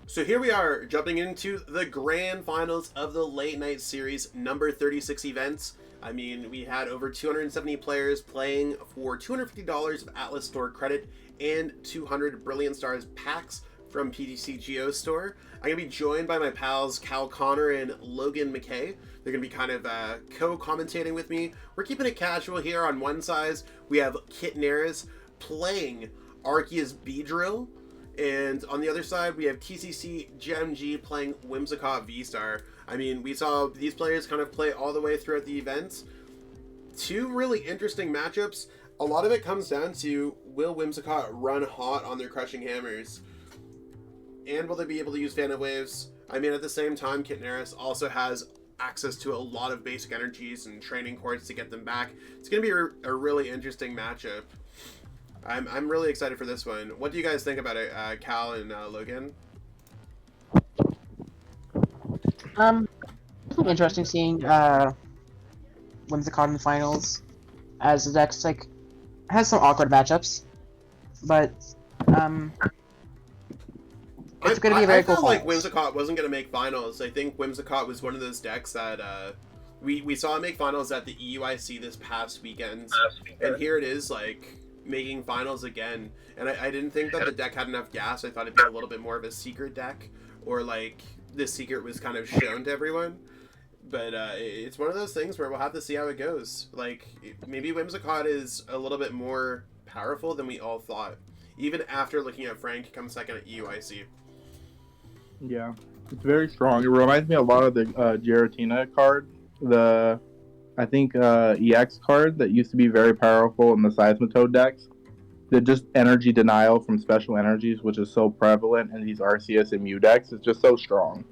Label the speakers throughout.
Speaker 1: So here we are, jumping into the grand finals of the Late Night Series number 36 events. I mean, we had over 270 players playing for $250 of Atlas Store credit and 200 Brilliant Stars packs from PTC Geo Store. I'm going to be joined by my pals Cal Connor and Logan McKay. They're going to be kind of co-commentating with me. We're keeping it casual here. On one side, we have Kitneras playing Arceus Beedrill. And on the other side, we have TCC GMG playing Whimsicott VSTAR. I mean, we saw these players kind of play all the way throughout the events. Two really interesting matchups. A lot of it comes down to, will Whimsicott run hot on their Crushing Hammers? And will they be able to use Fan of Waves? I mean, at the same time, Kitneras also has access to a lot of basic energies and training courts to get them back. It's going to be a really interesting matchup. I'm really excited for this one. What do you guys think about it, Cal and Logan?
Speaker 2: It's interesting seeing Whimsicott in the finals, as the deck's like has some awkward matchups, but it's going to be a very cool.
Speaker 1: I felt like Whimsicott wasn't going to make finals. I think Whimsicott was one of those decks that we saw it make finals at the EUIC this past weekend, and here it is like making finals again. And I didn't think that the deck had enough gas. I thought it'd be a little bit more of a secret deck, or like the secret was kind of shown to everyone. But it's one of those things where we'll have to see how it goes. Like, maybe Whimsicott is a little bit more powerful than we all thought, even after looking at Frank come second at EUIC.
Speaker 3: Yeah, it's very strong. It reminds me a lot of the Giratina card, the I think EX card that used to be very powerful in the Seismitoad decks. The just energy denial from special energies, which is so prevalent in these Arceus and Mew decks, is just so strong.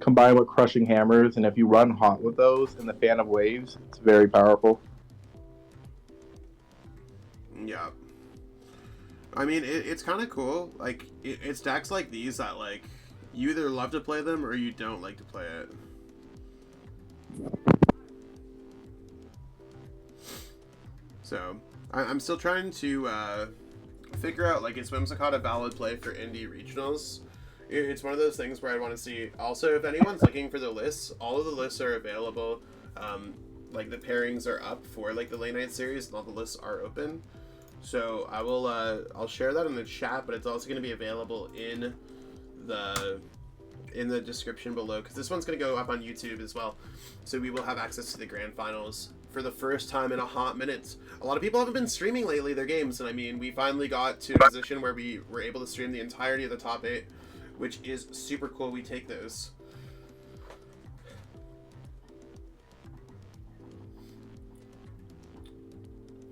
Speaker 3: Combined with Crushing Hammers, and if you run hot with those in the Fan of Waves, it's very powerful.
Speaker 1: Yeah. I mean, it's kind of cool. Like, it's decks like these that, like, you either love to play them or you don't like to play it. So, I'm still trying to figure out, like, is Whimsicott a valid play for Indie Regionals? It's one of those things where I want to see. Also, if anyone's looking for the lists, all of the lists are available. Like, the pairings are up for, like, the Late Night Series, and all the lists are open. So, I will, I'll share that in the chat, but it's also going to be available in the description below, because this one's going to go up on YouTube as well. So we will have access to the grand finals for the first time in a hot minute. A lot of people haven't been streaming lately their games, and I mean, we finally got to a position where we were able to stream the entirety of the top 8, which is super cool. We take those.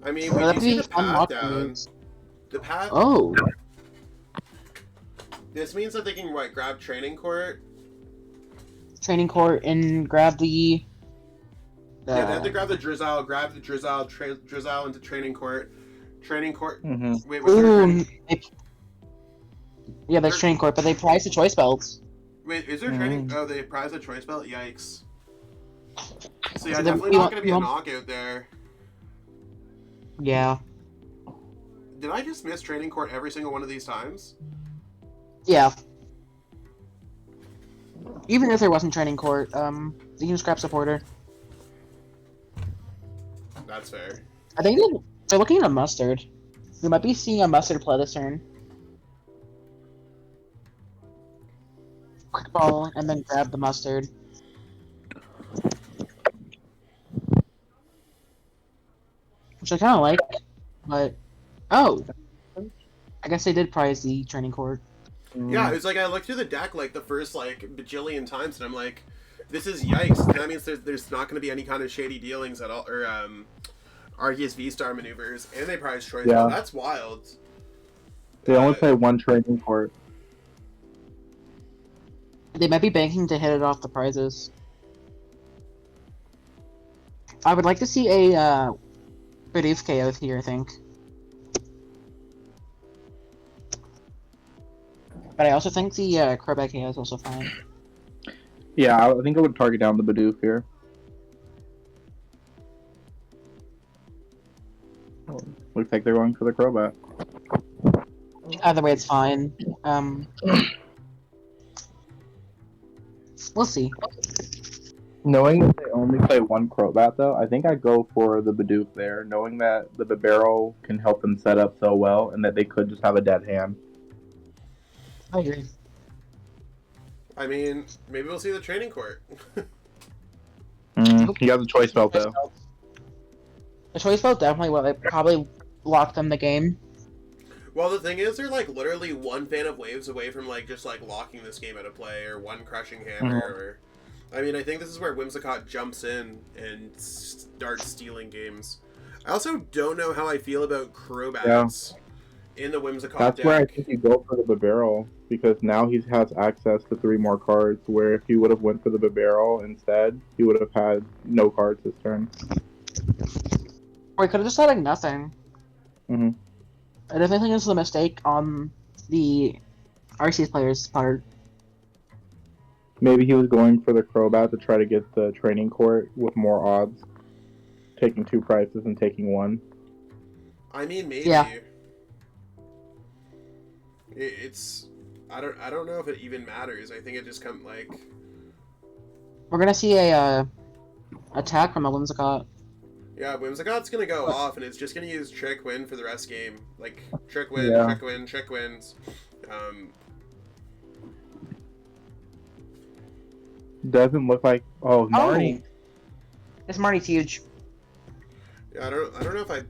Speaker 1: I mean, when you see the path down, the path...
Speaker 2: Oh!
Speaker 1: This means that they can, what, grab Training Court?
Speaker 2: Training Court and grab the...
Speaker 1: Yeah, they have to grab the Drizzle, Drizzle into Training Court. Training Court...
Speaker 3: Mm-hmm.
Speaker 1: Wait, what's their training?
Speaker 2: Yeah, there's Training Court, but they prize the Choice Belts.
Speaker 1: Wait, is there training? Oh, they prize the Choice Belt? Yikes. So yeah,
Speaker 2: So
Speaker 1: definitely not going to be a knockout there.
Speaker 2: Yeah.
Speaker 1: Did I just miss Training Court every single one of these times?
Speaker 2: Yeah. Even if there wasn't Training Court, you can scrap Supporter.
Speaker 1: That's fair.
Speaker 2: I think they're looking at a Mustard. We might be seeing a Mustard play this turn. Quick Ball, and then grab the Mustard. Which I kind of like, but... Oh! I guess they did prize the Training Court.
Speaker 1: Yeah, it was like I looked through the deck like the first like bajillion times, and I'm like, this is yikes. That means there's not going to be any kind of shady dealings at all, or Arceus VSTAR maneuvers, and they prize Choice. Yeah. That's wild.
Speaker 3: They only play one Training Court.
Speaker 2: They might be banking to hit it off the prizes. I would like to see a Bidoof KO here, I think. But I also think the Crobat KO is also fine.
Speaker 3: Yeah, I think I would target down the Bidoof here. Looks like they're going for the Crobat.
Speaker 2: Either way, it's fine. We'll see.
Speaker 3: Knowing that they only play one Crobat, though, I think I'd go for the Bidoof there, knowing that the Bibarel can help them set up so well, and that they could just have a dead hand.
Speaker 2: I agree.
Speaker 1: I mean, maybe we'll see the training court.
Speaker 3: You got the Choice Belt, though.
Speaker 2: The Choice Belt definitely will probably lock them the game.
Speaker 1: Well, the thing is, they're like literally one Fan of Waves away from like just like locking this game out of play, or one Crushing Hammer, or... I mean, I think this is where Whimsicott jumps in and starts stealing games. I also don't know how I feel about Crobats in the Whimsicott
Speaker 3: That's
Speaker 1: deck.
Speaker 3: where I think you go for the Bibarel, because now he has access to 3 more cards, where if he would have went for the Bibarel instead, he would have had no cards this turn.
Speaker 2: Or he could have just had like nothing.
Speaker 3: Mm-hmm.
Speaker 2: I definitely think this is a mistake on the Arceus player's part.
Speaker 3: Maybe he was going for the Crobat to try to get the training court with more odds, taking 2 prices and taking 1.
Speaker 1: I mean, maybe.
Speaker 2: Yeah.
Speaker 1: It's... I don't know if it even matters. I think it just comes like...
Speaker 2: We're gonna see a attack from a Whimsicott.
Speaker 1: Yeah, Whimsicott's gonna go off, and it's just gonna use Trick Win for the rest game. Like, Trick Win,
Speaker 3: Yeah.
Speaker 1: Trick Win, Trick Wins.
Speaker 3: Doesn't look like... Oh, Marnie.
Speaker 2: This Marnie's huge.
Speaker 1: Yeah, I don't know if I...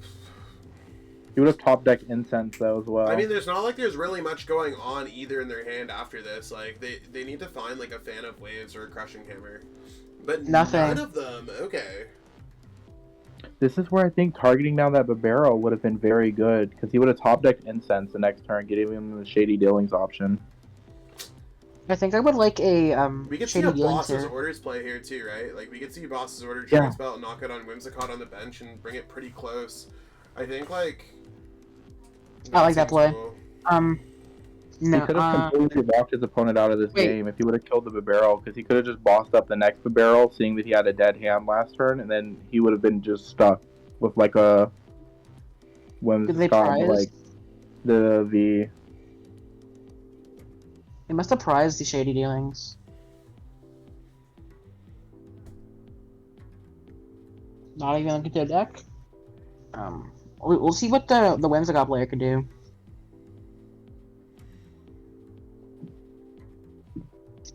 Speaker 3: He would have top deck Incense, though, as well.
Speaker 1: I mean, there's not like there's really much going on either in their hand after this. Like, they need to find, like, a Fan of Waves or a Crushing Hammer. But
Speaker 2: Nothing.
Speaker 1: none of them. Okay.
Speaker 3: This is where I think targeting down that Bibarel would have been very good, because he would have top decked Incense the next turn, getting him the Shady Dealings option.
Speaker 2: I think I would like a
Speaker 1: We could see
Speaker 2: Shady
Speaker 1: a
Speaker 2: Dealings
Speaker 1: Boss's
Speaker 2: here.
Speaker 1: Orders play here, too, right? Like, we could see Boss's Order,
Speaker 3: Yeah.
Speaker 1: Choice Belt, knock it on Whimsicott on the bench, and bring it pretty close. I think, like...
Speaker 2: I like that
Speaker 1: seems
Speaker 2: play.
Speaker 1: cool.
Speaker 3: He
Speaker 2: No,
Speaker 3: could have completely walked his opponent out of this game if he would have killed the Bibarel, because he could have just bossed up the next Bibarel, seeing that he had a dead hand last turn, and then he would have been just stuck with like a Whimsicott, like the V.
Speaker 2: They must have prized the Shady Dealings. Not even looking to a deck. We'll see what the Whimsicott player can do.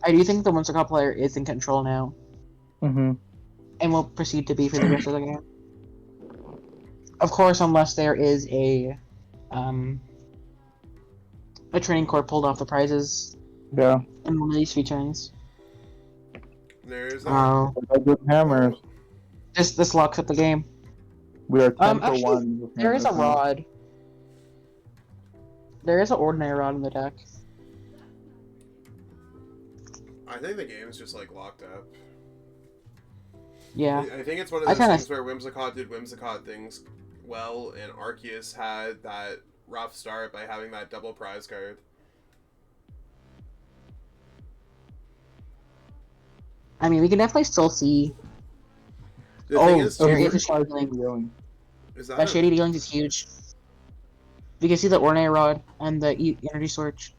Speaker 2: I do think the Whimsicott player is in control now, and will proceed to be for the rest of the game. Of course, unless there is a training court pulled off the prizes.
Speaker 3: Yeah.
Speaker 2: In one of these 3 turns.
Speaker 1: There's
Speaker 3: Good hammers.
Speaker 2: This locks up the game.
Speaker 3: We are 10
Speaker 2: actually,
Speaker 3: for 1.
Speaker 2: There is a rod. There is an Ordinary Rod in the deck.
Speaker 1: I think the game's just, like, locked up.
Speaker 2: Yeah.
Speaker 1: I think it's one of those things where Whimsicott did Whimsicott things well, and Arceus had that rough start by having that double prize card.
Speaker 2: I mean, we can definitely still see.
Speaker 1: The thing is,
Speaker 2: there
Speaker 1: too,
Speaker 2: is a Shady Dealing.
Speaker 1: is
Speaker 2: That Shady Dealings is huge. You can see the Ordinary Rod and the Energy Search.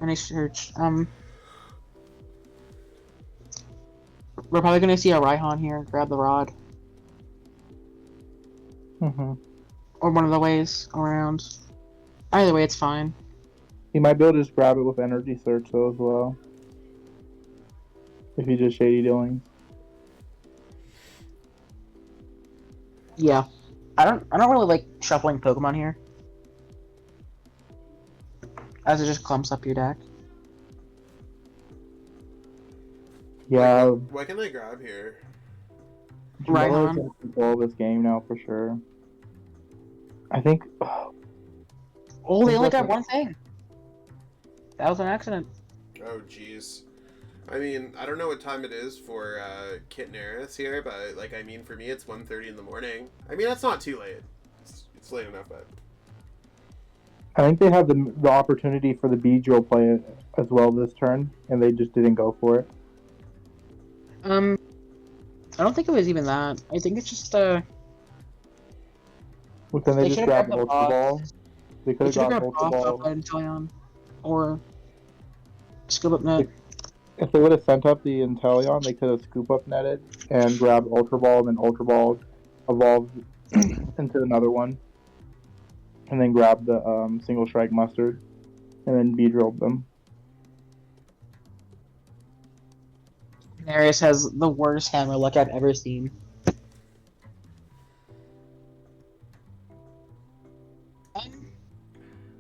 Speaker 2: We're probably gonna see a Raihan here grab the rod. Or one of the ways around. Either way, it's fine.
Speaker 3: He might be able to just grab it with Energy Search, though, as well. If he just Shady Dealings.
Speaker 2: Yeah. I don't really like shuffling Pokemon here, as it just clumps up your deck.
Speaker 3: Yeah.
Speaker 1: What can they grab here?
Speaker 2: Raihan.
Speaker 3: Can control this game now for sure. I think.
Speaker 2: Oh, they only got one thing. That was an accident.
Speaker 1: Oh, jeez. I mean, I don't know what time it is for Kitneras here, but, like, I mean, for me, it's 1:30 in the morning. I mean, that's not too late. It's late enough, but...
Speaker 3: I think they have the opportunity for the Beedrill play as well this turn, and they just didn't go for it.
Speaker 2: I don't think it was even that. I think it's just
Speaker 3: Well, then they just grabbed
Speaker 2: the
Speaker 3: Ultra Ball. They could have got Ultra Ball.
Speaker 2: Or Scoop Up Net.
Speaker 3: If they would have sent up the Inteleon, they could have scoop up netted and grabbed Ultra Ball, and then Ultra Ball evolved into another one, and then grabbed the single strike mustard, and then Beedrilled them.
Speaker 2: Kitneras has the worst hammer luck I've ever seen.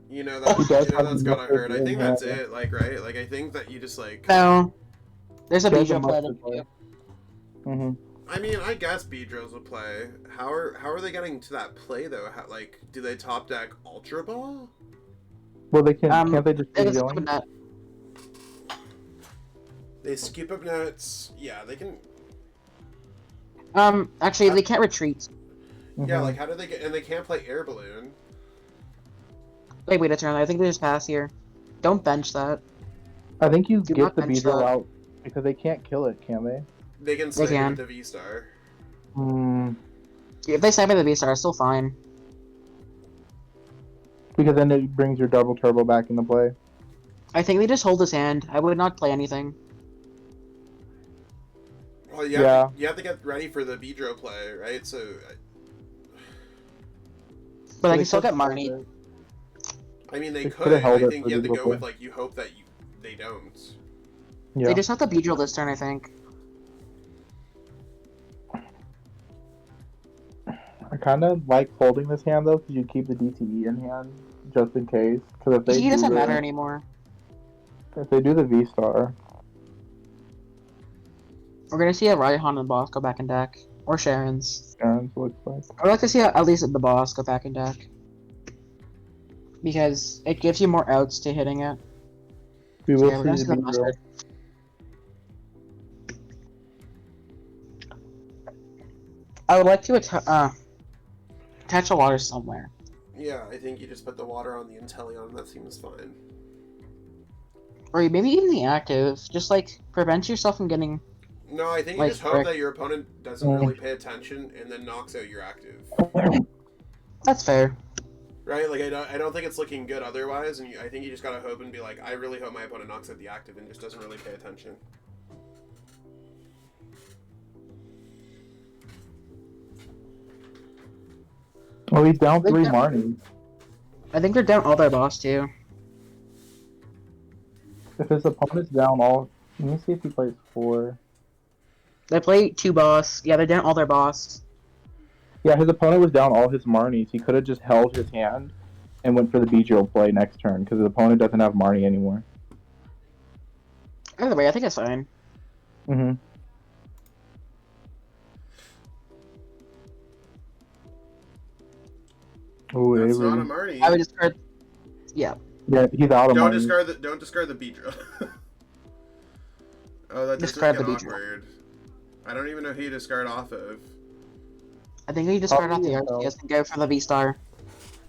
Speaker 1: You know that's gotta hurt. I think that's it. Like, right? Like, I think that you just like.
Speaker 2: No, there's a Beedrill play.
Speaker 1: I mean, I guess Beedrills will play. How are they getting to that play though? How, like, do they top deck Ultra Ball?
Speaker 3: Well, they can. Can't they just be going?
Speaker 1: They scoop up nets. Yeah, they can.
Speaker 2: Actually, they can't retreat.
Speaker 1: Yeah, like how do they get? And they can't play Air Balloon.
Speaker 2: Wait a turn. I think they just pass here. Don't bench that.
Speaker 3: I think you get the Beedrill out because they can't kill it, can they?
Speaker 1: They can snipe it with the V-Star.
Speaker 2: If they snipe it with the V-Star, it's still fine.
Speaker 3: Because then it brings your double turbo back into play.
Speaker 2: I think they just hold his hand. I would not play anything.
Speaker 1: Well, you have to get ready for the Beedrill play, right? So.
Speaker 2: But I can still get Marnie.
Speaker 1: I mean, they could. I think you have to go with like you hope that they don't.
Speaker 2: Yeah. They just have to Beedrill this turn, I think.
Speaker 3: I kind of like holding this hand though, because you keep the DTE in hand just in case. Because if they
Speaker 2: DTE doesn't matter anymore.
Speaker 3: If they do the V-Star,
Speaker 2: we're gonna see a Raihan and boss go back in deck, or Sharon's.
Speaker 3: Sharon's looks like.
Speaker 2: I'd like to see at least the boss go back in deck. Because it gives you more outs to hitting it.
Speaker 3: We will see the mustard.
Speaker 2: I would like to attach a water somewhere.
Speaker 1: Yeah, I think you just put the water on the Inteleon, and that seems fine.
Speaker 2: Or maybe even the active. Just like prevent yourself from getting.
Speaker 1: No, I think you just hope that your opponent doesn't really pay attention and then knocks out your active.
Speaker 2: That's fair.
Speaker 1: Right, like I don't think it's looking good otherwise, and I think you just gotta hope and be like, I really hope my opponent knocks out the active and just doesn't really pay attention.
Speaker 3: Oh, he's down 3 Marnies.
Speaker 2: I think they're down all their boss too.
Speaker 3: If his opponent's down all, let me see if he plays 4.
Speaker 2: They play 2 boss. Yeah, they're down all their boss.
Speaker 3: Yeah, his opponent was down all his Marnies. He could have just held his hand and went for the Beedrill play next turn, because his opponent doesn't have Marnie anymore.
Speaker 2: Either way, I think it's fine.
Speaker 3: Oh,
Speaker 1: that's
Speaker 3: Avery.
Speaker 1: not a Marnie.
Speaker 2: I would discard. Yeah.
Speaker 3: Yeah, he's out of
Speaker 1: Marnie.
Speaker 3: Marnie.
Speaker 1: Don't discard the Beedrill. Oh, that just
Speaker 2: discard
Speaker 1: get
Speaker 2: the
Speaker 1: awkward. I don't even know who you discard off of.
Speaker 2: I think you discard off the Arceus and go for the V-Star.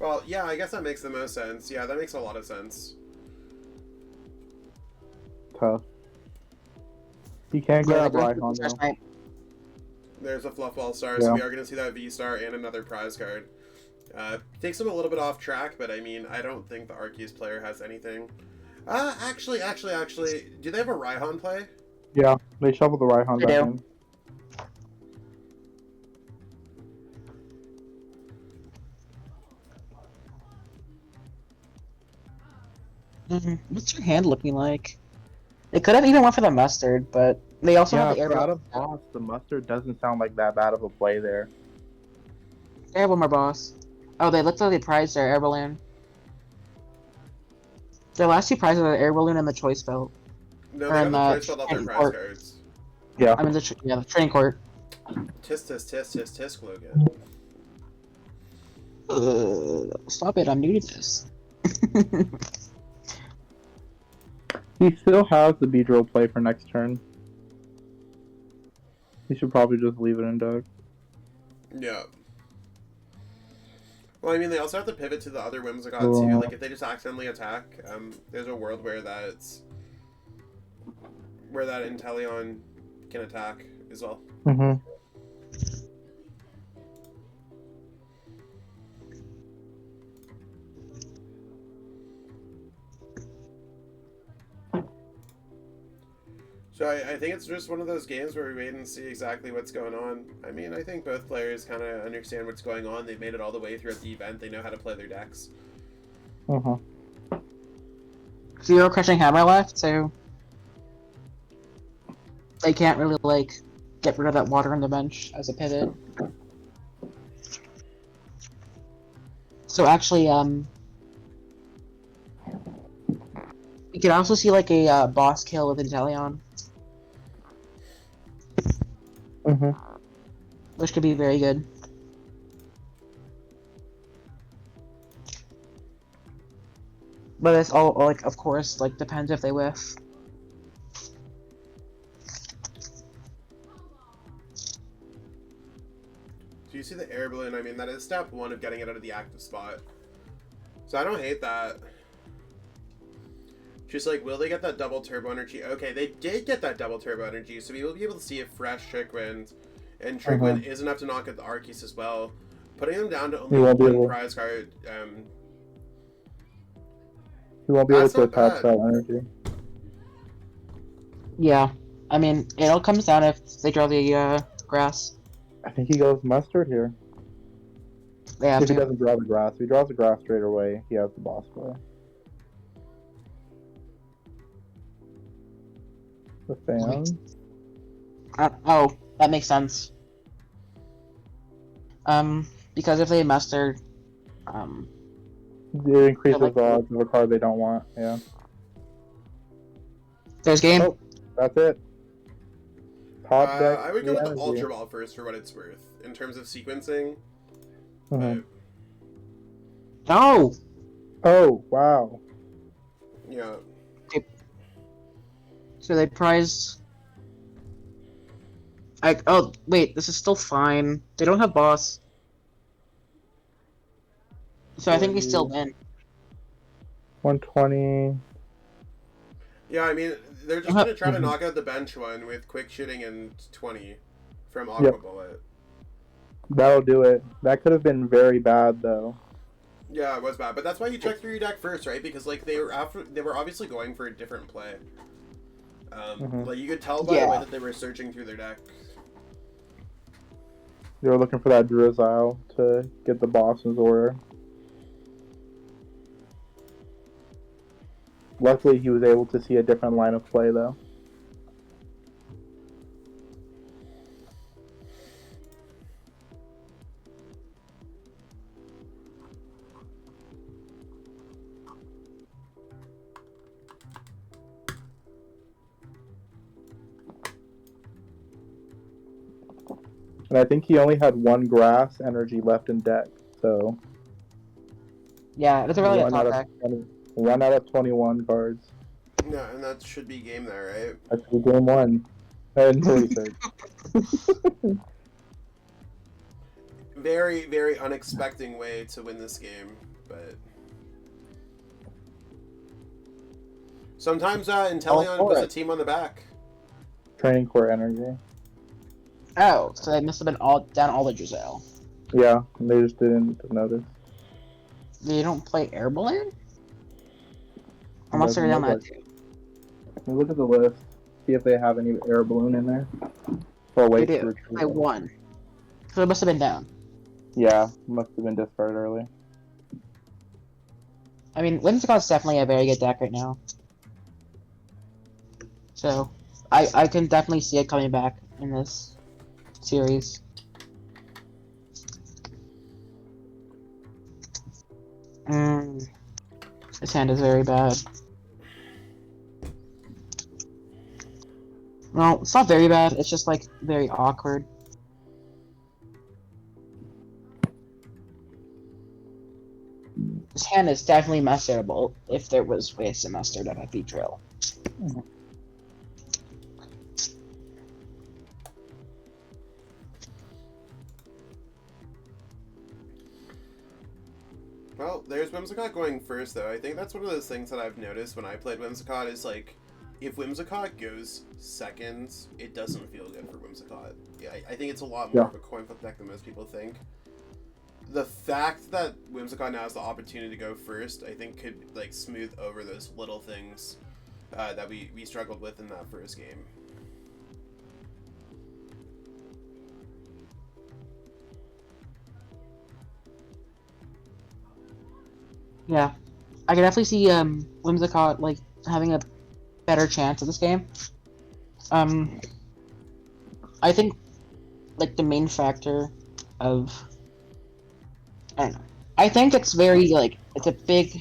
Speaker 1: Well, yeah, I guess that makes the most sense. Yeah, that makes a lot of sense.
Speaker 3: Tough. He can't grab Raihan though.
Speaker 1: There's a Fluff Ball Star, so we are going to see that V-Star and another prize card. Takes him a little bit off track, but I mean, I don't think the Arceus player has anything. Actually, do they have a Raihan play?
Speaker 3: Yeah, they shovel the Raihan back in.
Speaker 2: What's your hand looking like? They could have even went for the mustard, but they also have the air balloon.
Speaker 3: Boss, the mustard doesn't sound like that bad of a play there.
Speaker 2: They have one more boss. Oh, they looked like they prized their air balloon. Their last 2 prizes are the air balloon and the choice belt.
Speaker 1: No, they have the choice belt off their prize cards.
Speaker 3: Yeah.
Speaker 2: I mean the training court.
Speaker 1: Tisk, Logan.
Speaker 2: Stop it! I'm new to this.
Speaker 3: He still has the Beedrill play for next turn. He should probably just leave it in deck.
Speaker 1: Yeah. Well, I mean, they also have to pivot to the other Whimsicott too. Like, if they just accidentally attack, there's a world where that Inteleon can attack as well. So I think it's just one of those games where we wait and see exactly what's going on. I mean, I think both players kind of understand what's going on. They've made it all the way throughout the event. They know how to play their decks.
Speaker 2: Zero Crushing Hammer left, so they can't really, like, get rid of that water on the bench as a pivot. So actually, you could also see, like, a boss kill with Inteleon. Which could be very good. But it's all, like, of course, like, depends if they whiff.
Speaker 1: Do you see the Air Balloon? I mean, that is step one of getting it out of the active spot. So I don't hate that. Just like, will they get that double turbo energy? Okay, they did get that double turbo energy, so we will be able to see a fresh Trick Wind. And Trick Wind is enough to knock out the Arceus as well. Putting them down to only one prize card.
Speaker 3: He won't be able to attach that energy.
Speaker 2: Yeah. I mean, it all comes down if they draw the grass.
Speaker 3: I think he goes mustard here.
Speaker 2: They have
Speaker 3: if
Speaker 2: to.
Speaker 3: he doesn't draw the grass. If he draws the grass straight away, he has the boss play. The fan.
Speaker 2: Oh, that makes sense. Because if they mustard,
Speaker 3: it increases the odds of a card they don't want. Yeah.
Speaker 2: There's game.
Speaker 3: Oh, that's it. Top deck.
Speaker 1: I would go with the Ultra Ball first for what it's worth in terms of sequencing. But...
Speaker 2: No.
Speaker 3: Oh wow.
Speaker 1: Yeah.
Speaker 2: So they prized. Oh wait, this is still fine. They don't have boss. So I think we still win.
Speaker 3: 120.
Speaker 1: Yeah, I mean, they're just going to try to knock out the bench one with quick shooting and 20 from Aqua Bullet.
Speaker 3: That'll do it. That could have been very bad, though.
Speaker 1: Yeah, it was bad, but that's why you check through your deck first, right? Because like they were obviously going for a different play. Like you could tell by the way that they were searching through their deck.
Speaker 3: They were looking for that Drizzile to get the boss's order. Luckily, he was able to see a different line of play, though. And I think he only had one grass energy left in deck, so...
Speaker 2: Yeah, it's a really good top deck.
Speaker 3: 1 out of 21 cards.
Speaker 1: Yeah, and that should be game there, right?
Speaker 3: That should be game 1. Research.
Speaker 1: Very, very unexpected way to win this game, but... Sometimes Inteleon puts a team on the back.
Speaker 3: Training Core energy.
Speaker 2: Oh, so they must have been down all the Drizzile.
Speaker 3: Yeah, they just didn't notice.
Speaker 2: They don't play Air Balloon? Unless they're down that too.
Speaker 3: Look at the list. See if they have any Air Balloon in there. Oh wait,
Speaker 2: they do. They won. So it must have been down.
Speaker 3: Yeah, must have been discarded early.
Speaker 2: I mean, Whimsicott's definitely a very good deck right now. So, I can definitely see it coming back in this series. This hand is very bad. Well, it's not very bad, it's just like very awkward. This hand is definitely masterable if there was ways to master it at Beedrill.
Speaker 1: Well, there's Whimsicott going first, though. I think that's one of those things that I've noticed when I played Whimsicott is, like, if Whimsicott goes second, it doesn't feel good for Whimsicott. Yeah, I think it's a lot more of a coin flip deck than most people think. The fact that Whimsicott now has the opportunity to go first, I think could, like, smooth over those little things that we struggled with in that first game.
Speaker 2: Yeah, I can definitely see Whimsicott like having a better chance at this game. I think like the main factor of I don't know. I think it's very like it's a big.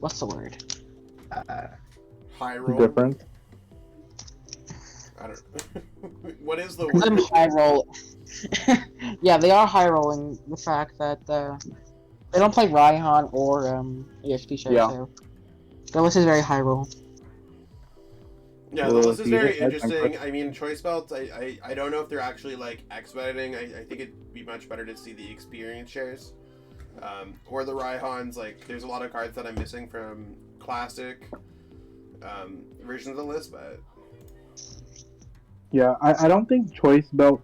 Speaker 2: What's the word?
Speaker 1: High roll.
Speaker 3: Different.
Speaker 1: I don't. What is the
Speaker 2: Them
Speaker 1: word?
Speaker 2: high roll. Yeah, they are high rolling. The fact that they don't play Raihan or EXP show,
Speaker 3: Yeah.
Speaker 2: so the list is very high roll.
Speaker 1: Yeah, the list is very interesting. I mean, Choice Belt, I don't know if they're actually like expediting. I think it'd be much better to see the experience shares. Or the Raihans. Like, there's a lot of cards that I'm missing from classic versions of the list, but
Speaker 3: Yeah, I don't think Choice Belt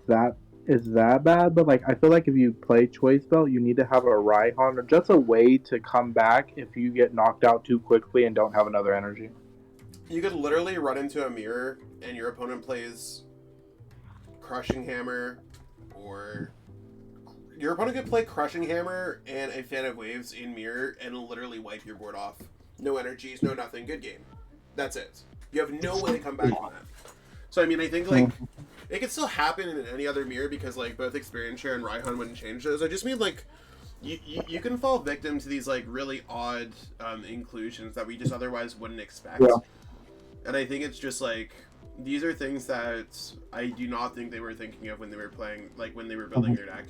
Speaker 3: is that bad, but like I feel like if you play Choice Belt, you need to have a Raihan or just a way to come back if you get knocked out too quickly and don't have another energy.
Speaker 1: you could literally run into a mirror and your opponent plays Crushing Hammer, or your opponent could play Crushing Hammer and a Fan of Waves in mirror and literally wipe your board off. No energies, no nothing. Good game. That's it. You have no way to come back from that. So I mean, I think like it could still happen in any other mirror because like both Experience Share and Raihan wouldn't change those. I just mean like you can fall victim to these like really odd inclusions that we just otherwise wouldn't expect.
Speaker 3: Yeah.
Speaker 1: And I think it's just like these are things that I do not think they were thinking of when they were playing, like when they were building their deck.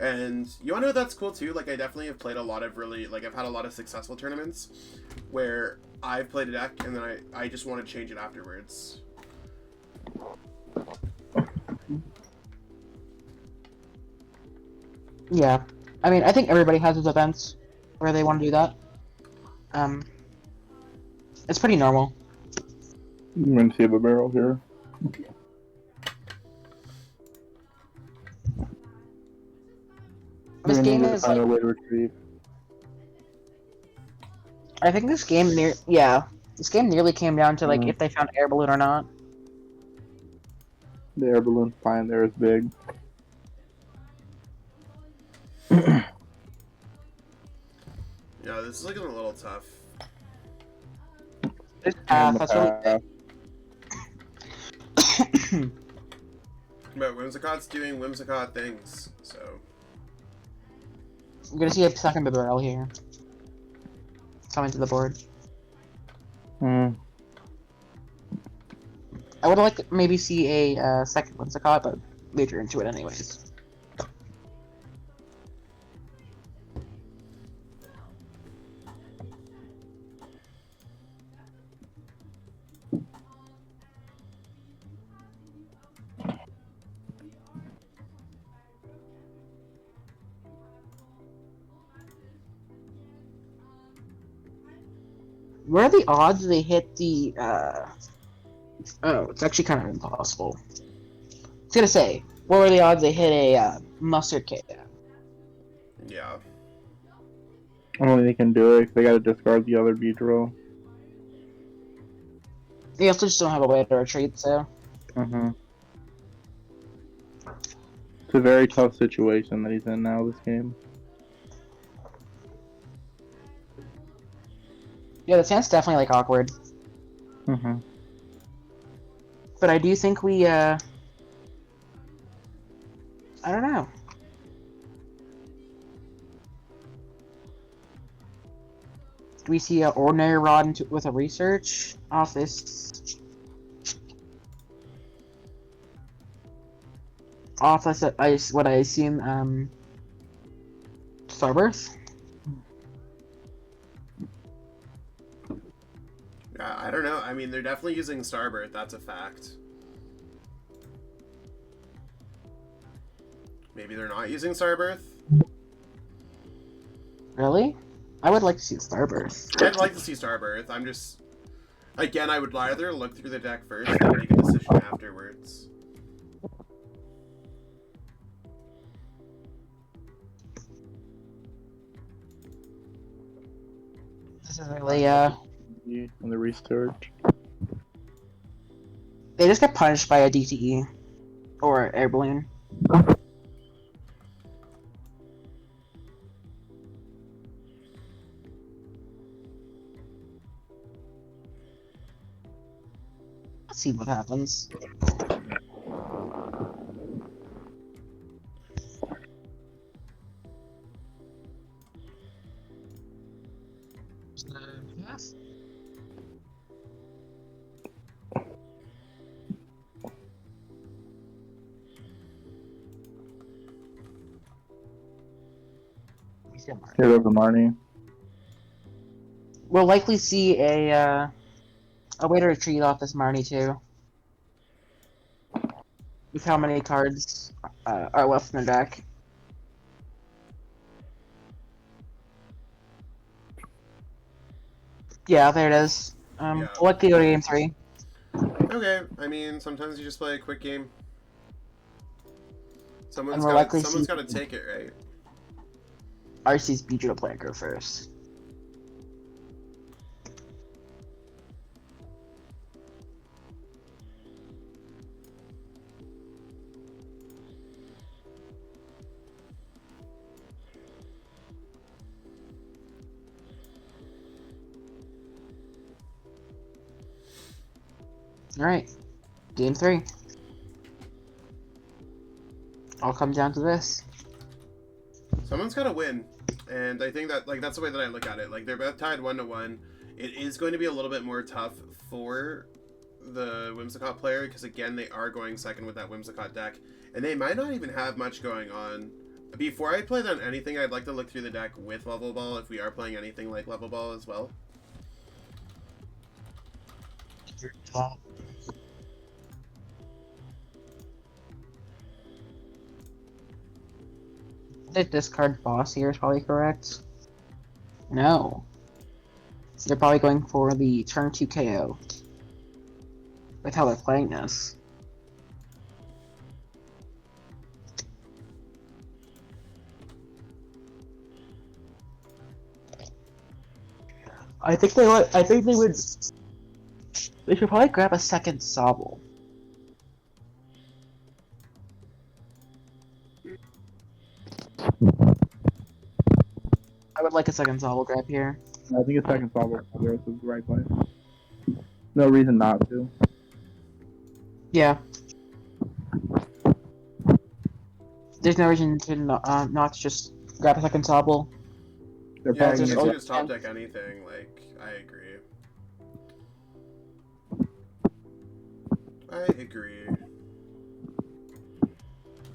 Speaker 1: And you want to know that's cool too? Like I definitely have played a lot of really, like I've had a lot of successful tournaments where I've played a deck and then I just want to change it afterwards.
Speaker 2: Yeah, I mean, I think everybody has those events where they want to do that. It's pretty normal.
Speaker 3: I'm gonna see a Bibarel here.
Speaker 2: This game is
Speaker 3: find
Speaker 2: like,
Speaker 3: a way to retrieve.
Speaker 2: I think this game this game nearly came down to like if they found Air Balloon or not.
Speaker 3: The air balloon flying there is big.
Speaker 1: Yeah, this is looking a little tough.
Speaker 2: This path, that's really
Speaker 1: But Whimsicott's doing Whimsicott things, so
Speaker 2: I'm gonna see a second Bibarel here. Coming to the board. I would like to maybe see a second Whimsicott, but later into it anyways. What are the odds they hit the, Oh, it's actually kind of impossible. I was gonna say, what were the odds they hit a, Mustard K?
Speaker 1: yeah.
Speaker 3: Only they can do it. They gotta discard the other Beedrill.
Speaker 2: They also just don't have a way to retreat, so...
Speaker 3: It's a very tough situation that he's in now, this game.
Speaker 2: Yeah, the stance definitely, like, awkward. But I do think we, I don't know. Do we see an Ordinary Rod with a research off this? Off this, what I assume, Starburst?
Speaker 1: I don't know. I mean, they're definitely using Starbirth. That's a fact. Maybe they're not using Starbirth?
Speaker 2: Really? I would like to see Starburst.
Speaker 1: I'd like to see Starbirth. I'm just... Again, I would rather look through the deck first and make a decision afterwards.
Speaker 2: This is really,
Speaker 3: On the research.
Speaker 2: They just get punished by a DTE. Or Air Balloon. Let's see what happens. Yes.
Speaker 3: Here goes the Marnie.
Speaker 2: We'll likely see a way to retreat off this Marnie too. With how many cards are left in the deck. Yeah, there it is.
Speaker 1: Yeah.
Speaker 2: We'll likely go to game 3.
Speaker 1: Okay, I mean, sometimes you just play a quick game. Someone's
Speaker 2: we're
Speaker 1: got
Speaker 2: likely
Speaker 1: to take it, right?
Speaker 2: Arceus Beedrill player go first. Alright, game 3. All comes down to this.
Speaker 1: Someone's got to win, and I think that that's the way that I look at it. Like, they're both tied 1-1. It is going to be a little bit more tough for the Whimsicott player because again they are going second with that Whimsicott deck, and they might not even have much going on. Before I play on anything, I'd like to look through the deck with Level Ball if we are playing anything like Level Ball as well.
Speaker 2: The discard boss here is probably correct. No. So they're probably going for the turn 2 KO. With how they're playing this. I think they would. They should probably grab a second Sobble. I would like a second Sobble grab here.
Speaker 3: I think a second Fog Crystal is the right play. No reason not to.
Speaker 2: Yeah. There's no reason to not just grab a second Sobble.
Speaker 3: They're
Speaker 1: Yeah,
Speaker 3: probably
Speaker 1: you
Speaker 3: gonna
Speaker 1: can
Speaker 3: get
Speaker 1: just top deck anything. Like, I agree. I agree.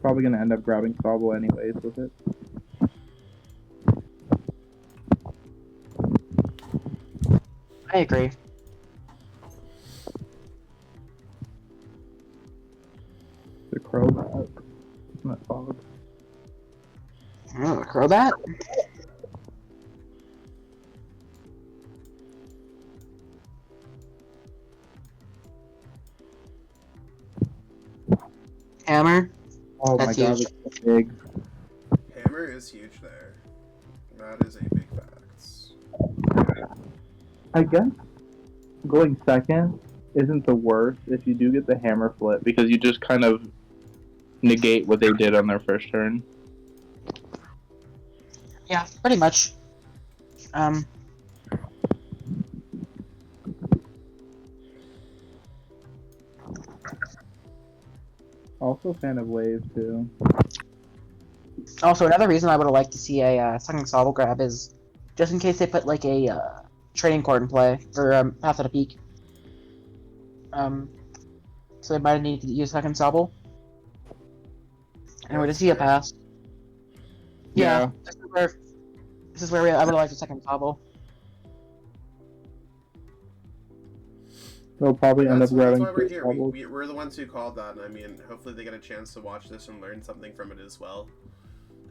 Speaker 3: probably gonna end up grabbing Sobble anyways with it.
Speaker 2: I agree.
Speaker 3: The Crobat. Not Fog.
Speaker 2: Oh, Crobat? Hammer?
Speaker 3: Oh
Speaker 2: That's
Speaker 3: my god,
Speaker 2: huge.
Speaker 3: it's so big.
Speaker 1: Hammer is huge there. That is a big fact.
Speaker 3: I guess going second isn't the worst if you do get the hammer flip, because you just kind of negate what they did on their first turn.
Speaker 2: Yeah, pretty much.
Speaker 3: Also Fan of Waves too.
Speaker 2: Also, another reason I would have liked to see a second Sobble grab is just in case they put like a trading card in play for Path of the Peak. So they might have needed to use second Sobble. And we're to see a pass. Yeah. This is where I would have liked a second Sobble.
Speaker 3: They'll probably end up
Speaker 1: That's
Speaker 3: grabbing
Speaker 1: why we're
Speaker 3: two
Speaker 1: here.
Speaker 3: Sobbles.
Speaker 1: We're the ones who called that, and I mean, hopefully they get a chance to watch this and learn something from it as well.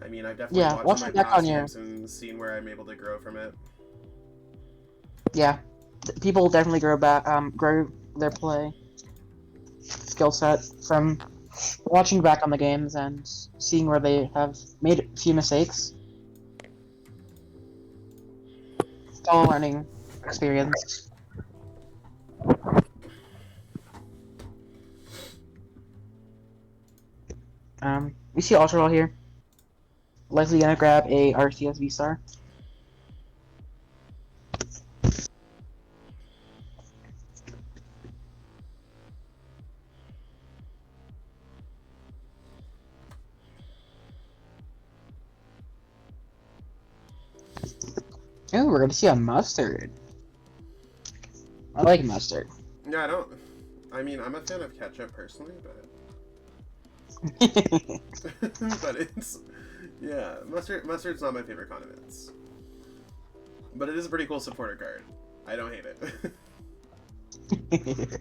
Speaker 1: I mean, I've definitely
Speaker 2: watch
Speaker 1: watched
Speaker 2: the
Speaker 1: my
Speaker 2: deck
Speaker 1: past
Speaker 2: on your...
Speaker 1: games and seen where I'm able to grow from it.
Speaker 2: Yeah, people definitely grow their play skill set from watching back on the games and seeing where they have made a few mistakes. It's all a learning experience. We see Ultra Ball here. Likely gonna grab a Arceus VSTAR. we're gonna see a mustard. I like mustard.
Speaker 1: Yeah, I mean, I'm a fan of ketchup personally, but but it's yeah, mustard's not my favorite condiments. But it is a pretty cool supporter card. I don't hate it.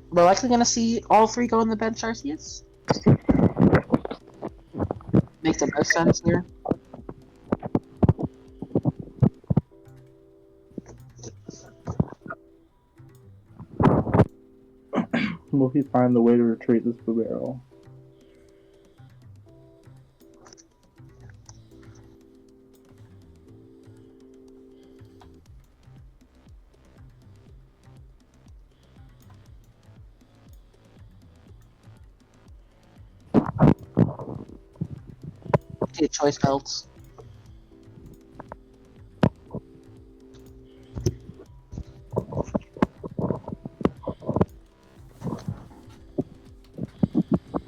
Speaker 2: We're likely gonna see all three go in the bench Arceus. Makes the most sense here.
Speaker 3: Will he find the way to retreat this Bibarel?
Speaker 2: Get choice belts.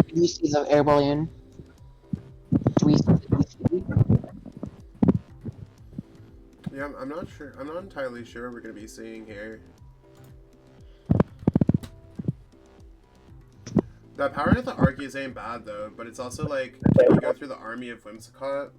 Speaker 2: Do we see the Air Balloon? Do we see the
Speaker 1: Yeah, I'm not sure. I'm not entirely sure what we're gonna be seeing here. That power into the Arceus ain't bad though, but it's also like, can you go through the army of Whimsicott?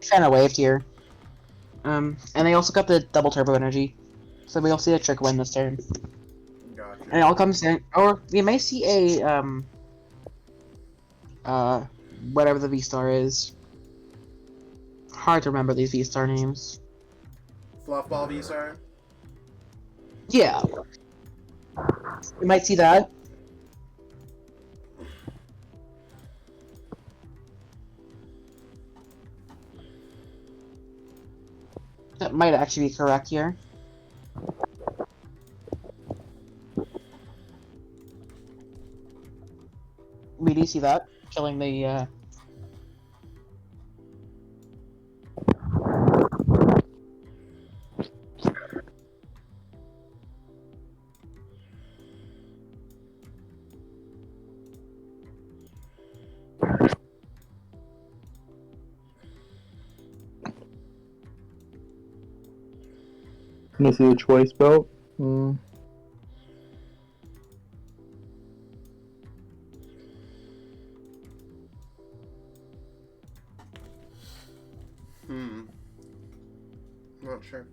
Speaker 2: Fan of Waves here. And they also got the double turbo energy. So we'll see a trick win this turn.
Speaker 1: Gotcha.
Speaker 2: And it all comes in, or we may see a, whatever the V-Star is. Hard to remember these V-Star names.
Speaker 1: Fluff Ball VSTAR?
Speaker 2: Yeah. We might see that. That might actually be correct here. We do see that, killing the,
Speaker 3: Can you see the choice belt? Hmm.
Speaker 1: Not sure.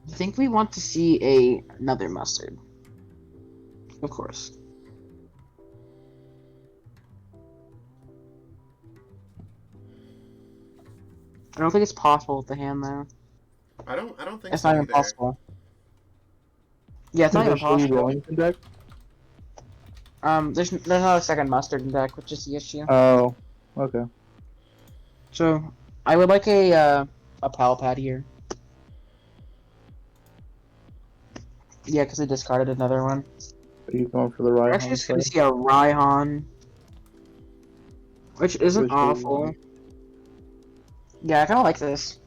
Speaker 2: I think we want to see another mustard. Of course. I don't think it's possible with the hand though.
Speaker 1: I don't think
Speaker 2: It's
Speaker 1: so
Speaker 2: not even
Speaker 1: either.
Speaker 2: possible. Yeah, it's not even possible.
Speaker 3: Rolling deck?
Speaker 2: There's not a second mustard in deck, which is the issue.
Speaker 3: Oh, okay.
Speaker 2: So, I would like a pal pad here. Yeah, because I discarded another one.
Speaker 3: Are you going for the
Speaker 2: I'm
Speaker 3: right
Speaker 2: actually just gonna see a Raihan, which isn't awful. Yeah, I kind of like this.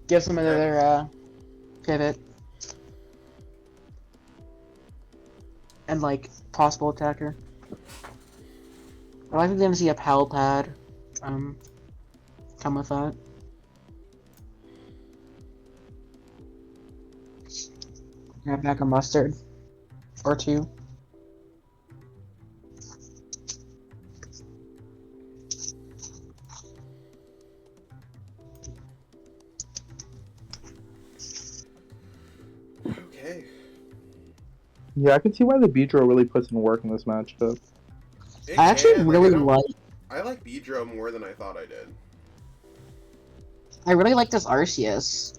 Speaker 2: Gives them another pivot. And like possible attacker. I'm likely gonna see a pal pad come with that. Grab back a mustard or two.
Speaker 1: Okay.
Speaker 3: Yeah, I can see why the Beedrill really puts in work in this matchup.
Speaker 1: It
Speaker 2: I actually
Speaker 1: can,
Speaker 2: really
Speaker 1: I like Beedrill more than I thought I did.
Speaker 2: I really like this Arceus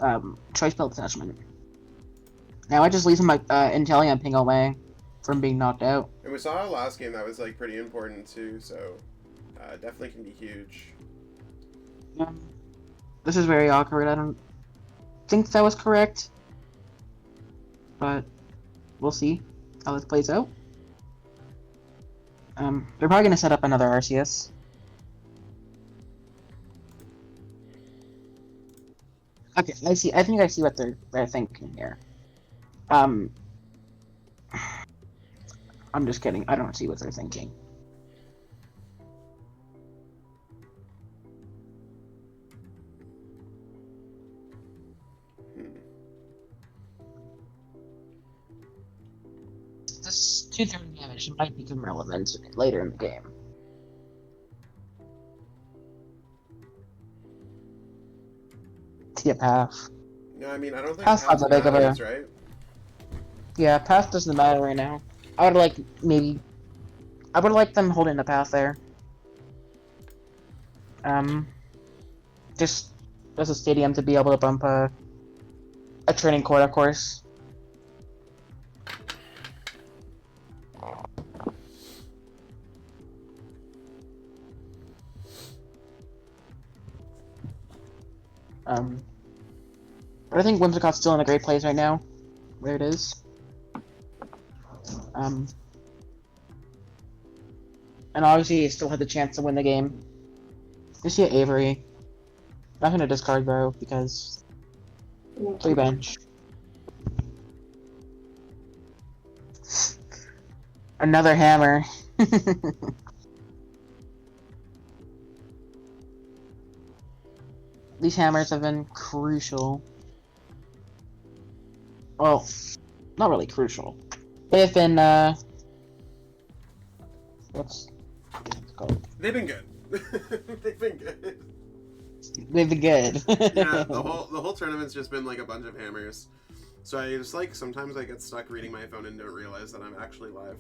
Speaker 2: Choice Belt attachment. Now I just leave my Inteleon ping away from being knocked out.
Speaker 1: And we saw last game that was like pretty important too, so definitely can be huge.
Speaker 2: This is very awkward. I don't think that was correct, but we'll see how this plays out. They're probably gonna set up another Arceus. Okay, I see. I think I see what they're thinking here. I'm just kidding. I don't see what they're thinking. This 230 damage might become relevant later in the game. Yeah, path.
Speaker 1: No, I mean I don't think
Speaker 2: Path's not that big of a-
Speaker 1: matters, right?
Speaker 2: Yeah, path doesn't matter right now. I would like them holding the path there. Just as a stadium to be able to bump a training court, of course. But I think Whimsicott's still in a great place right now, where it is. And obviously he still had the chance to win the game. You see Avery. Not gonna discard though, because 3 bench. Another hammer. These hammers have been crucial. Well, not really crucial. They've been, what's it called?
Speaker 1: They've been good. They've been good.
Speaker 2: They've been good.
Speaker 1: Yeah, the whole tournament's just been like a bunch of hammers. So I just like sometimes I get stuck reading my phone and don't realize that I'm actually live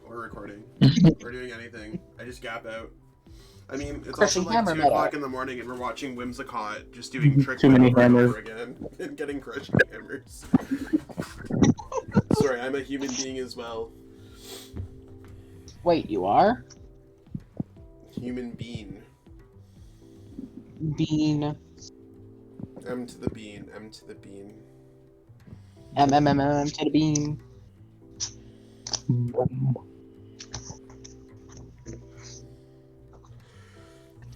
Speaker 1: or recording or doing anything. I just gap out. I mean, it's
Speaker 2: Crushing
Speaker 1: also like
Speaker 2: Hammer
Speaker 1: 2 o'clock in the morning and we're watching Whimsicott just doing tricks
Speaker 3: Too many
Speaker 1: over and
Speaker 3: hammers.
Speaker 1: over again and getting crushing hammers. Sorry, I'm a human being as well.
Speaker 2: Wait, you are?
Speaker 1: Human bean.
Speaker 2: Bean.
Speaker 1: M to the bean. M to the bean.
Speaker 2: M to the bean.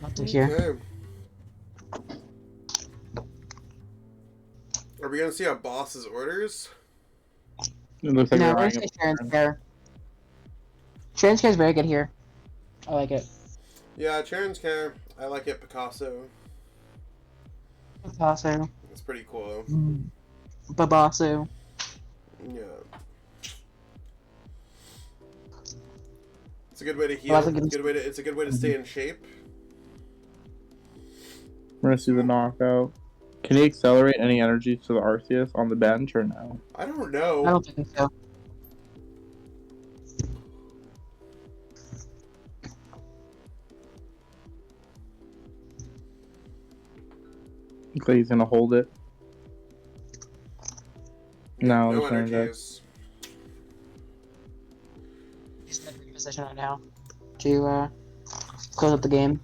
Speaker 2: Not to hear.
Speaker 1: Okay. Are we gonna see our boss's orders?
Speaker 3: It looks like
Speaker 2: No,
Speaker 3: they're
Speaker 2: we're
Speaker 3: eyeing
Speaker 2: gonna
Speaker 3: up
Speaker 2: say Sharon's Care. Sharon's Care is very good here. I like it.
Speaker 1: Yeah, Charon's Care. I like it. Picasso.
Speaker 2: Picasso.
Speaker 1: It's pretty cool.
Speaker 2: Babasso.
Speaker 1: Yeah. It's a good way to heal.
Speaker 2: Well,
Speaker 1: It's a good way to stay in shape.
Speaker 3: We're gonna see the knockout. Can he accelerate any energy to the Arceus on the bench or no?
Speaker 1: I don't know.
Speaker 2: I don't think so.
Speaker 3: Looks like he's gonna hold it. No,
Speaker 1: No
Speaker 3: it's gonna go.
Speaker 1: energies.
Speaker 2: He's in a great position right now to close up the game.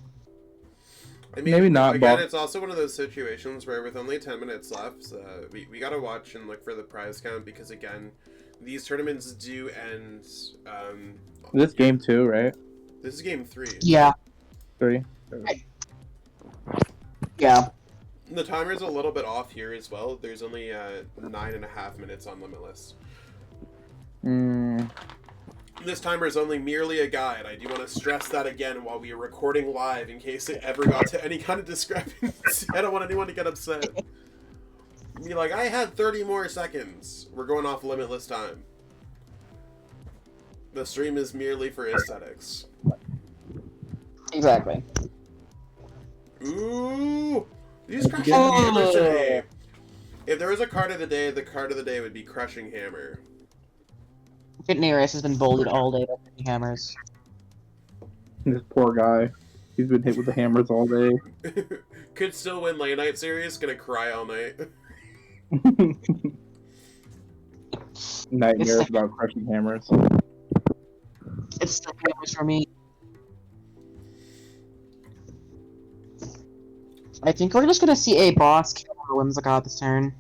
Speaker 1: I mean,
Speaker 3: Maybe not,
Speaker 1: Again,
Speaker 3: but-
Speaker 1: it's also one of those situations where with only 10 minutes left, we gotta watch and look for the prize count because again, these tournaments do end.
Speaker 3: This game 2, right?
Speaker 1: This is game 3.
Speaker 2: Yeah.
Speaker 3: 3.
Speaker 2: Yeah.
Speaker 1: The timer's a little bit off here as well. There's only 9.5 minutes on Limitless. This timer is only merely a guide. I do want to stress that again while we are recording live in case it ever got to any kind of discrepancy. I don't want anyone to get upset. Be like, I had 30 more seconds. We're going off Limitless time. The stream is merely for aesthetics.
Speaker 2: Exactly.
Speaker 1: Ooh! These Crushing Hammers today! If there was a card of the day, the card of the day would be Crushing Hammer.
Speaker 2: Kitneras has been bullied all day by Crushing Hammers.
Speaker 3: This poor guy. He's been hit with the hammers all day.
Speaker 1: Could still win late night series. Gonna cry all night.
Speaker 3: Nightmares about crushing hammers.
Speaker 2: It's the hammers for me. I think we're just gonna see a boss kill Whimsicott this turn.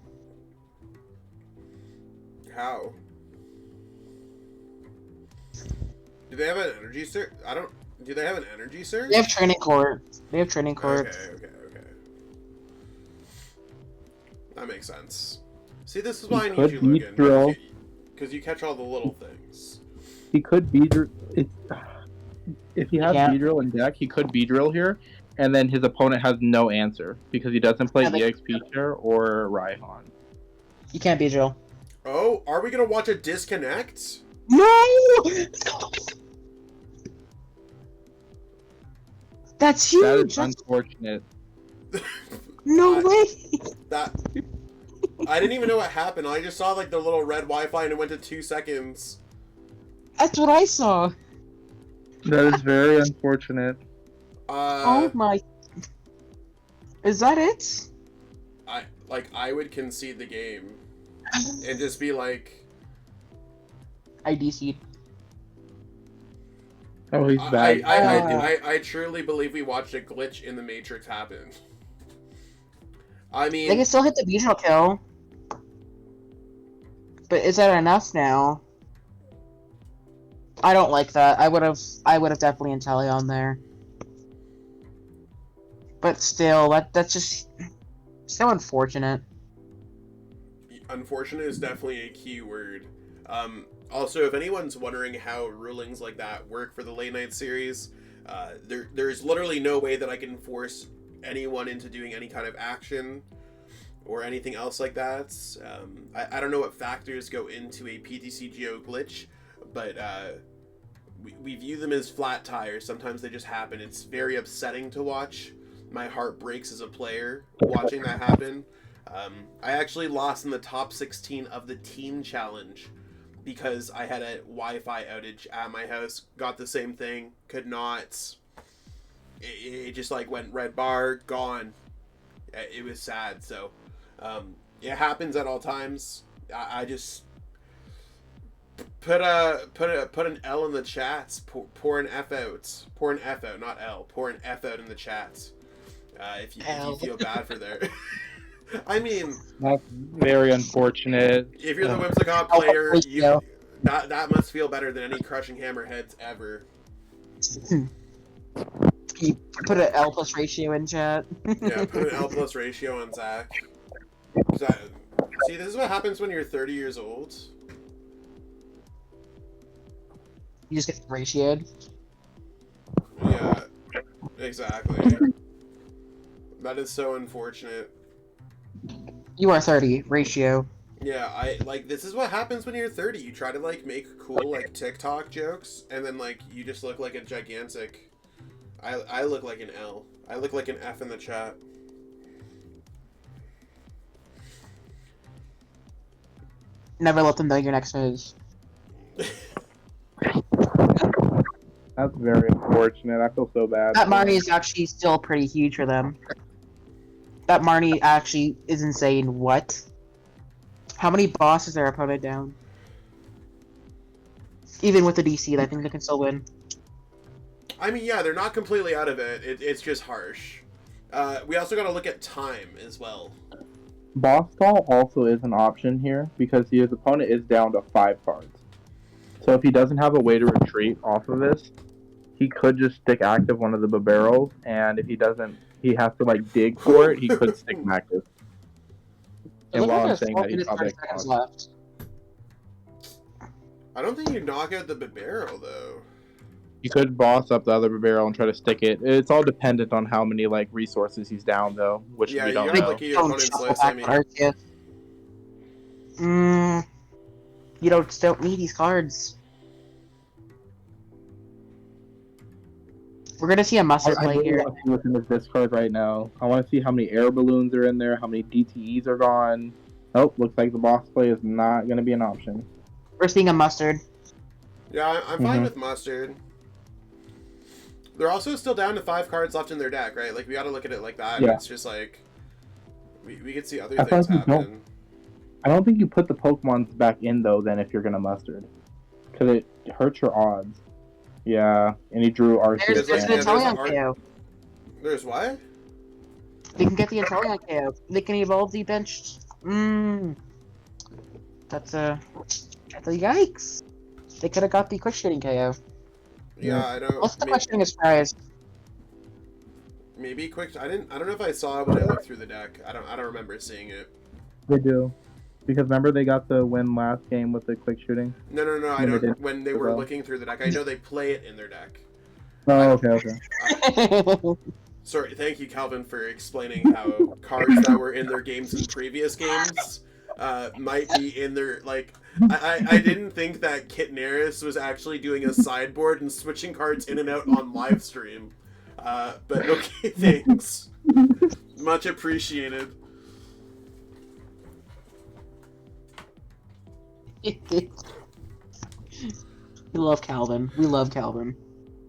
Speaker 1: How? Do they have an energy surge? I don't. Do they have an energy surge?
Speaker 2: They have training court. They have training court.
Speaker 1: Okay. That makes sense. See, this is why I need you, Logan. Because you catch all the little things.
Speaker 3: He could Beedrill. If he has Beedrill in deck, he could Beedrill here, and then his opponent has no answer because he doesn't play EXP Chair or Raihan.
Speaker 2: You can't Beedrill.
Speaker 1: Oh, are we gonna watch a disconnect?
Speaker 2: No! That's huge!
Speaker 3: That is unfortunate.
Speaker 2: No way!
Speaker 1: I didn't even know what happened. I just saw like the little red Wi-Fi and it went to 2 seconds.
Speaker 2: That's what I saw.
Speaker 3: That is very unfortunate.
Speaker 2: Oh my... Is that it?
Speaker 1: I would concede the game and just be like...
Speaker 2: I DC'd.
Speaker 3: Oh, he's back.
Speaker 1: I truly believe we watched a glitch in the Matrix happen. I mean...
Speaker 2: They can still hit the Beedrill kill. But is that enough now? I don't like that. I would have definitely Intelli on there. But still, that's just so unfortunate.
Speaker 1: Unfortunate is definitely a key word. Also, if anyone's wondering how rulings like that work for the late night series, there's literally no way that I can force anyone into doing any kind of action or anything else like that. I don't know what factors go into a PTCGO glitch, but we view them as flat tires. Sometimes they just happen. It's very upsetting to watch. My heart breaks as a player watching that happen. I actually lost in the top 16 of the team challenge because I had a Wi-Fi outage at my house. Got the same thing. Could not. It just like went red bar, gone. It was sad. So it happens at all times. I just put an L in the chats. Pour an F out. Pour an F out, not L. Pour an F out in the chats. If you feel bad for there. I mean,
Speaker 3: that's very unfortunate.
Speaker 1: If you're the Whimsicott player, that must feel better than any Crushing Hammer heads ever.
Speaker 2: You put an L plus ratio in chat.
Speaker 1: Yeah, put an L plus ratio on Zach. See, this is what happens when you're 30 years old.
Speaker 2: You just get ratioed.
Speaker 1: Yeah, exactly. That is so unfortunate.
Speaker 2: You are 30, ratio.
Speaker 1: Yeah, this is what happens when you're 30. You try to, make cool, TikTok jokes, and then, you just look like a gigantic... I look like an L. I look like an F in the chat.
Speaker 2: Never let them know your next move.
Speaker 3: That's very unfortunate. I feel so bad.
Speaker 2: That Marnie is actually still pretty huge for them. That Marnie actually is insane. What? How many bosses their opponent down? Even with the DC, I think they can still win.
Speaker 1: I mean, yeah, they're not completely out of it. It's just harsh. We also got to look at time as well.
Speaker 3: Boss stall also is an option here because his opponent is down to 5 cards. So if he doesn't have a way to retreat off of this, he could just stick active one of the Bibarels, and if he doesn't, he has to dig for it. He could stick active. And while I'm saying that, he's probably
Speaker 2: left.
Speaker 1: I don't think you knock out the Bibarel though.
Speaker 3: You could boss up the other Bibarel and try to stick it. It's all dependent on how many resources he's down though, which we don't know.
Speaker 1: Look at your opponent's list. I mean,
Speaker 2: you don't need these cards. We're gonna see a muscle play here.
Speaker 3: I want to see what's in this discard right now. I want to see how many air balloons are in there, how many DTEs are gone. Oh, looks like the boss play is not going to be an option.
Speaker 2: We're seeing a mustard.
Speaker 1: Yeah, I'm fine with Mustard. They're also still down to 5 cards left in their deck, right? Like, we gotta look at it like that.
Speaker 3: Yeah.
Speaker 1: It's just like, we could see other
Speaker 3: I
Speaker 1: things
Speaker 3: thought you
Speaker 1: happen.
Speaker 3: I don't think you put the Pokemons back in, though, then, if you're going to Mustard. Because it hurts your odds. Yeah, and he drew Arceus.
Speaker 2: There's an Inteleon KO.
Speaker 1: There's what?
Speaker 2: They can get the Inteleon KO. They can evolve the benched. That's a yikes. They could have got the quick shooting KO.
Speaker 1: Yeah, I don't.
Speaker 2: What's the quick shooting is prize?
Speaker 1: Maybe quick. I don't know if I saw it when I looked through the deck. I don't remember seeing it.
Speaker 3: They do. Because remember they got the win last game with the quick shooting?
Speaker 1: No. I
Speaker 3: When they
Speaker 1: don't.
Speaker 3: did
Speaker 1: When they were looking through the deck, I know they play it in their deck.
Speaker 3: Oh, okay.
Speaker 1: Sorry, thank you, Calvin, for explaining how cards that were in their games in previous games might be in their, like, I didn't think that Kitneras was actually doing a sideboard and switching cards in and out on live stream. But okay, thanks. Much appreciated.
Speaker 2: We love Calvin. We love Calvin.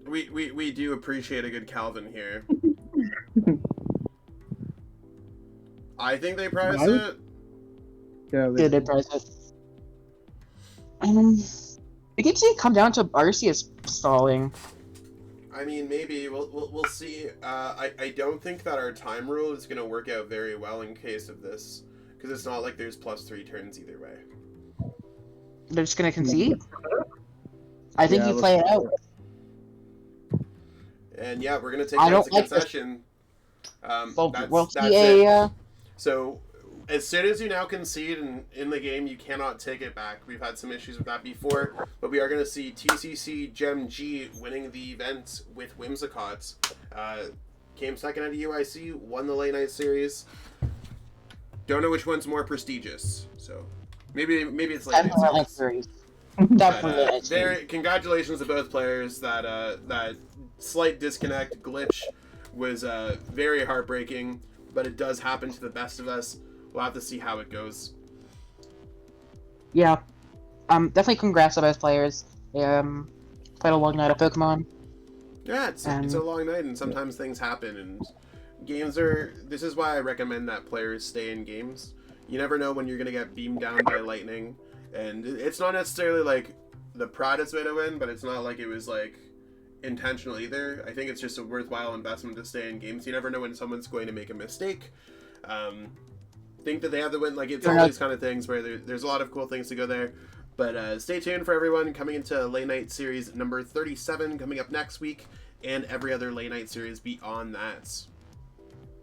Speaker 1: We do appreciate a good Calvin here. I think they prize it.
Speaker 3: Yeah,
Speaker 2: They did prize it. It can see it come down to Arceus stalling.
Speaker 1: I mean, maybe we'll see. I don't think that our time rule is gonna work out very well in case of this, because it's not like there's +3 turns either way.
Speaker 2: They're just gonna concede. I think you play it out.
Speaker 1: And yeah, we're gonna take that as a concession. That's it. So, as soon as you now concede in the game, you cannot take it back. We've had some issues with that before, but we are going to see TCC Gem G winning the event with Whimsicott. Came second at UIC, won the late night series. Don't know which one's more prestigious, so maybe it's late night series.
Speaker 2: Definitely.
Speaker 1: Congratulations to both players. That slight disconnect glitch was very heartbreaking, but it does happen to the best of us. We'll have to see how it goes.
Speaker 2: Yeah. Definitely congrats to both players. Played a long night of Pokemon.
Speaker 1: Yeah, it's a long night, and sometimes things happen, and games are... This is why I recommend that players stay in games. You never know when you're going to get beamed down by lightning, and it's not necessarily like the proudest way to win, but it's not like it was like intentional either. I think it's just a worthwhile investment to stay in games. You never know when someone's going to make a mistake. Think that they have the win. Like, it's all these kind of things where there's a lot of cool things to go there. But stay tuned for everyone coming into late night series number 37 coming up next week, and every other late night series beyond that.